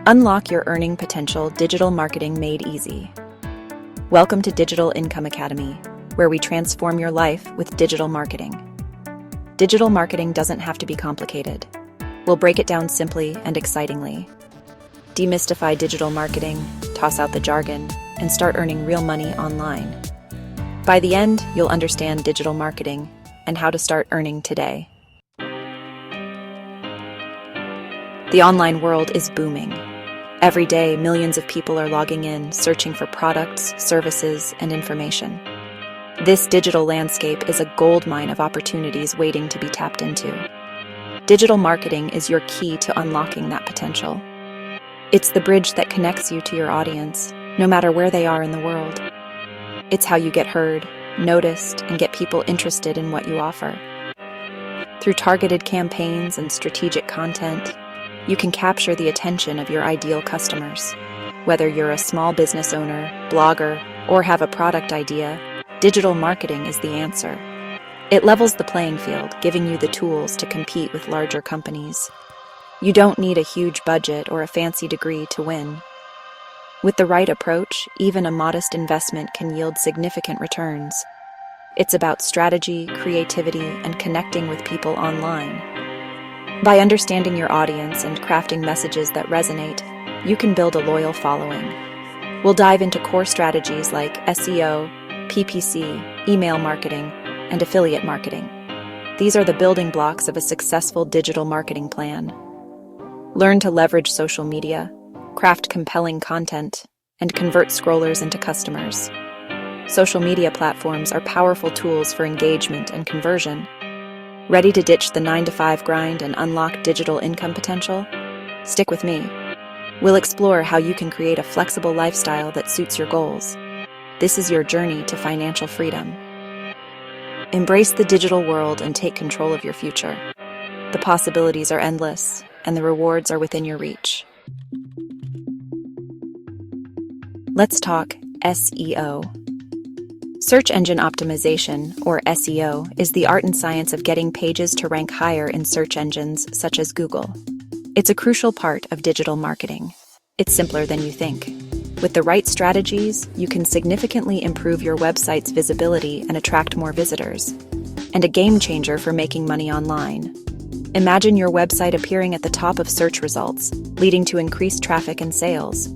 Unlock your earning potential, digital marketing made easy. Welcome to Digital Income Academy, where we transform your life with digital marketing. Digital marketing doesn't have to be complicated. We'll break it down simply and excitingly. Demystify digital marketing, toss out the jargon, and start earning real money online. By the end, you'll understand digital marketing and how to start earning today. The online world is booming. Every day, millions of people are logging in, searching for products, services, and information. This digital landscape is a goldmine of opportunities waiting to be tapped into. Digital marketing is your key to unlocking that potential. It's the bridge that connects you to your audience, no matter where they are in the world. It's how you get heard, noticed, and get people interested in what you offer. Through targeted campaigns and strategic content, you can capture the attention of your ideal customers. Whether you're a small business owner, blogger, or have a product idea, digital marketing is the answer. It levels the playing field, giving you the tools to compete with larger companies. You don't need a huge budget or a fancy degree to win. With the right approach, even a modest investment can yield significant returns. It's about strategy, creativity, and connecting with people online. By understanding your audience and crafting messages that resonate, you can build a loyal following. We'll dive into core strategies like SEO, PPC, email marketing, and affiliate marketing. These are the building blocks of a successful digital marketing plan. Learn to leverage social media, craft compelling content, and convert scrollers into customers. Social media platforms are powerful tools for engagement and conversion. Ready to ditch the 9-to-5 grind and unlock digital income potential? Stick with me. We'll explore how you can create a flexible lifestyle that suits your goals. This is your journey to financial freedom. Embrace the digital world and take control of your future. The possibilities are endless, and the rewards are within your reach. Let's talk SEO. Search engine optimization, or SEO, is the art and science of getting pages to rank higher in search engines such as Google. It's a crucial part of digital marketing. It's simpler than you think. With the right strategies, you can significantly improve your website's visibility and attract more visitors. And a game changer for making money online. Imagine your website appearing at the top of search results, leading to increased traffic and sales.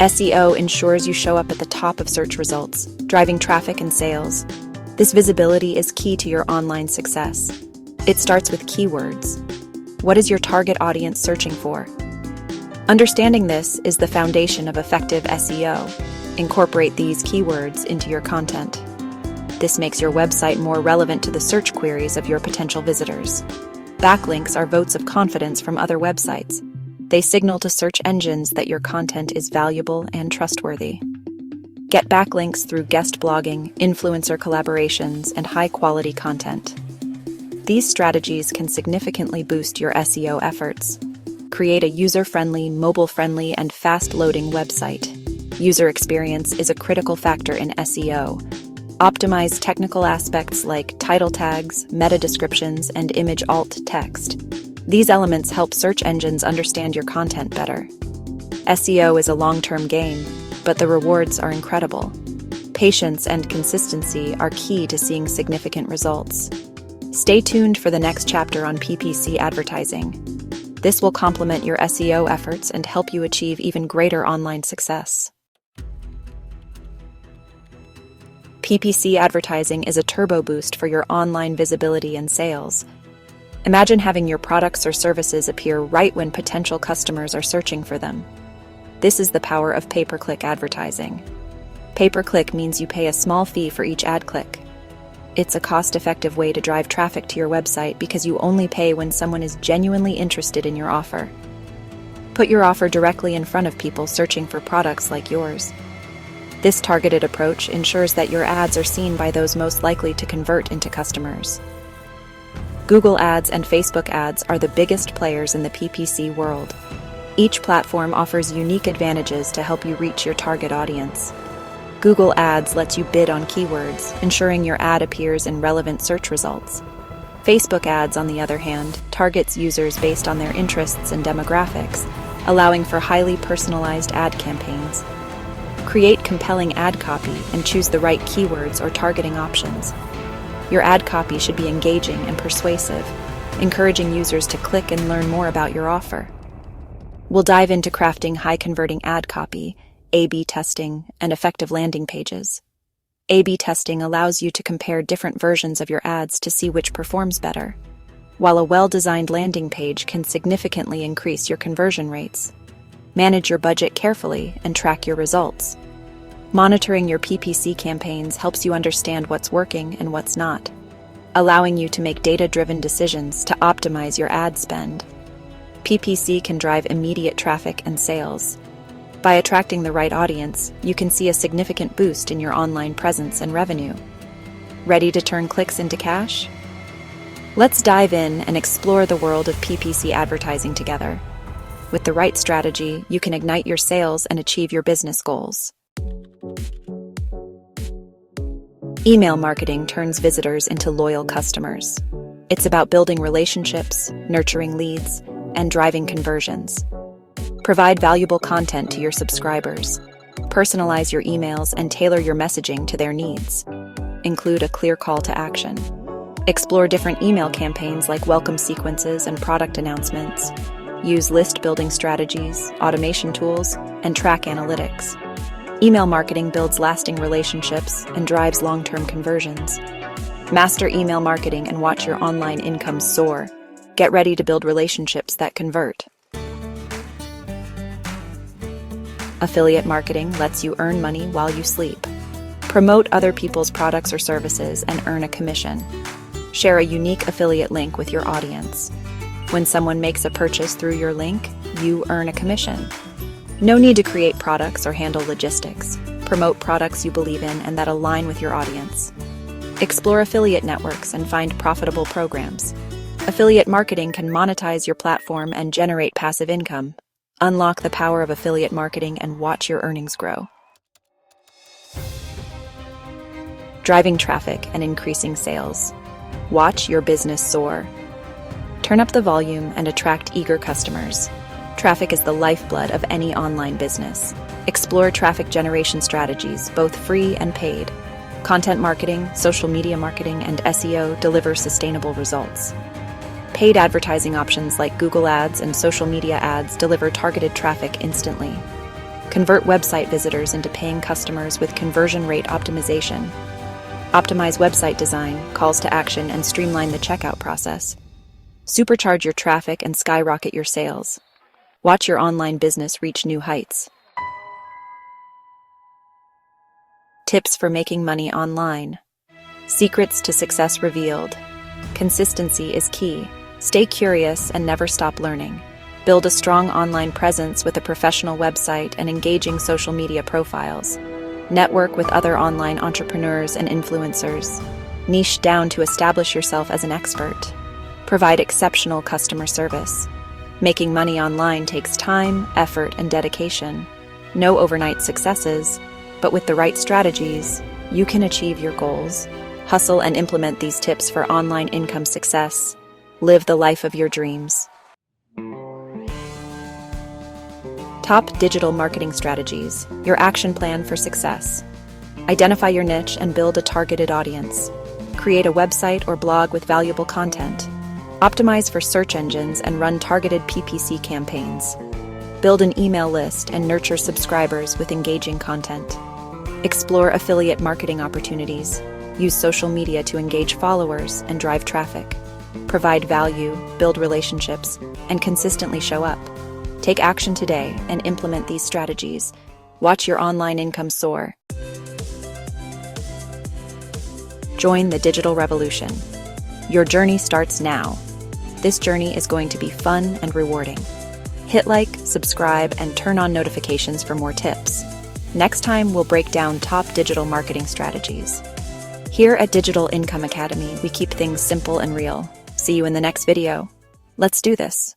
SEO ensures you show up at the top of search results, driving traffic and sales. This visibility is key to your online success. It starts with keywords. What is your target audience searching for? Understanding this is the foundation of effective SEO. Incorporate these keywords into your content. This makes your website more relevant to the search queries of your potential visitors. Backlinks are votes of confidence from other websites. They signal to search engines that your content is valuable and trustworthy. Get backlinks through guest blogging, influencer collaborations, and high-quality content. These strategies can significantly boost your SEO efforts. Create a user-friendly, mobile-friendly, and fast-loading website. User experience is a critical factor in SEO. Optimize technical aspects like title tags, meta descriptions, and image alt text. These elements help search engines understand your content better. SEO is a long-term game, but the rewards are incredible. Patience and consistency are key to seeing significant results. Stay tuned for the next chapter on PPC advertising. This will complement your SEO efforts and help you achieve even greater online success. PPC advertising is a turbo boost for your online visibility and sales. Imagine having your products or services appear right when potential customers are searching for them. This is the power of pay-per-click advertising. Pay-per-click means you pay a small fee for each ad click. It's a cost-effective way to drive traffic to your website because you only pay when someone is genuinely interested in your offer. Put your offer directly in front of people searching for products like yours. This targeted approach ensures that your ads are seen by those most likely to convert into customers. Google Ads and Facebook ads are the biggest players in the PPC world. Each platform offers unique advantages to help you reach your target audience. Google Ads lets you bid on keywords, ensuring your ad appears in relevant search results. Facebook ads, on the other hand, targets users based on their interests and demographics, allowing for highly personalized ad campaigns. Create compelling ad copy and choose the right keywords or targeting options. Your ad copy should be engaging and persuasive, encouraging users to click and learn more about your offer. We'll dive into crafting high-converting ad copy, A/B testing, and effective landing pages. A/B testing allows you to compare different versions of your ads to see which performs better, while a well-designed landing page can significantly increase your conversion rates. Manage your budget carefully and track your results. Monitoring your PPC campaigns helps you understand what's working and what's not, allowing you to make data-driven decisions to optimize your ad spend. PPC can drive immediate traffic and sales. By attracting the right audience, you can see a significant boost in your online presence and revenue. Ready to turn clicks into cash? Let's dive in and explore the world of PPC advertising together. With the right strategy, you can ignite your sales and achieve your business goals. Email marketing turns visitors into loyal customers. It's about building relationships, nurturing leads, and driving conversions. Provide valuable content to your subscribers. Personalize your emails and tailor your messaging to their needs. Include a clear call to action. Explore different email campaigns like welcome sequences and product announcements. Use list building strategies, automation tools, and track analytics. Email marketing builds lasting relationships and drives long-term conversions. Master email marketing and watch your online income soar. Get ready to build relationships that convert. Affiliate marketing lets you earn money while you sleep. Promote other people's products or services and earn a commission. Share a unique affiliate link with your audience. When someone makes a purchase through your link, you earn a commission. No need to create products or handle logistics. Promote products you believe in and that align with your audience. Explore affiliate networks and find profitable programs. Affiliate marketing can monetize your platform and generate passive income. Unlock the power of affiliate marketing and watch your earnings grow. Driving traffic and increasing sales. Watch your business soar. Turn up the volume and attract eager customers. Traffic is the lifeblood of any online business. Explore traffic generation strategies, both free and paid. Content marketing, social media marketing, and SEO deliver sustainable results. Paid advertising options like Google Ads and social media ads deliver targeted traffic instantly. Convert website visitors into paying customers with conversion rate optimization. Optimize website design, calls to action, and streamline the checkout process. Supercharge your traffic and skyrocket your sales. Watch your online business reach new heights. Tips for making money online. Secrets to success revealed. Consistency is key. Stay curious and never stop learning. Build a strong online presence with a professional website and engaging social media profiles. Network with other online entrepreneurs and influencers. Niche down to establish yourself as an expert. Provide exceptional customer service. Making money online takes time, effort, and dedication. No overnight successes, but with the right strategies, you can achieve your goals. Hustle and implement these tips for online income success. Live the life of your dreams. Top digital marketing strategies, your action plan for success. Identify your niche and build a targeted audience. Create a website or blog with valuable content. Optimize for search engines and run targeted PPC campaigns. Build an email list and nurture subscribers with engaging content. Explore affiliate marketing opportunities. Use social media to engage followers and drive traffic. Provide value, build relationships, and consistently show up. Take action today and implement these strategies. Watch your online income soar. Join the digital revolution. Your journey starts now. This journey is going to be fun and rewarding. Hit like, subscribe, and turn on notifications for more tips. Next time, we'll break down top digital marketing strategies. Here at Digital Income Academy, we keep things simple and real. See you in the next video. Let's do this.